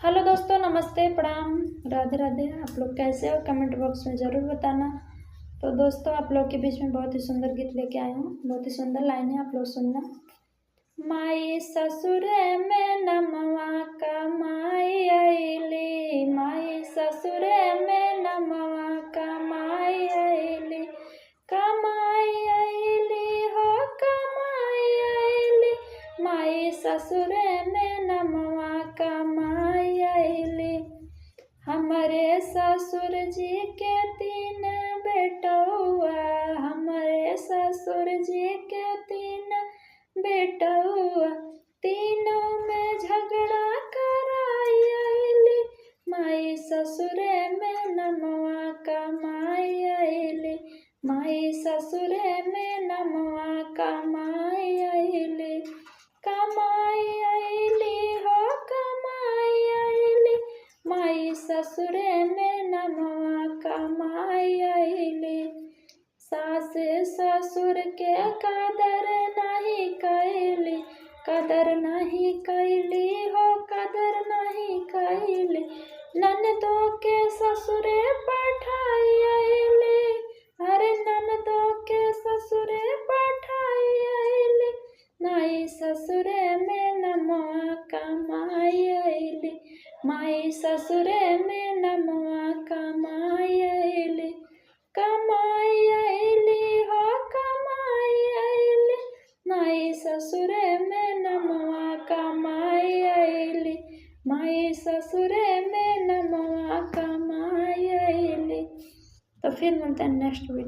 Hello दोस्तों, नमस्ते, प्रणाम, राधे राधे। आप लोग कैसे हो? कमेंट बॉक्स में ज़रूर बताना। तो दोस्तों, आप लोग के बीच में बहुत ही सुंदर गीत लेके आई हूँ। बहुत ही सुंदर लाइन है, आप लोग सुनना। माई ससुर में नमवा कमाई अइली, माई ससुर में नमवा कमाई अइली, कमाई अइली हो कमाई अइली, माई ससुर में नमवा कमाई अइली। हमरे ससुर जी के 3 बेटौआ, हमरे ससुर जी के 3 बेटौआ, तीनों में झगड़ा कराई अइली, माई ससुर में नमवा कमाई अइली, माई ससुर में नमवा कमाई अइली, कमाई अइली हो कमाई अइली, माई ससुर में नमवा कमाई अइली। सास ससुर के कदर नहीं कैली, कदर नहीं कैली हो कदर नहीं कैली, ननदों के ससुरे पठाई अइली, अरे ननदों के ससुरे पठाई अइली, माई ससुर में नमवा कमाई अइली, माई ससुर में नमवा कमाई अइली, कमाई अइली हो कमाई अइली, माई ससुर में नमवा कमाई अइली, माई ससुर में नमवा कमाई अइली। तो फिर मिलते हैं नेक्स्ट वीडियो।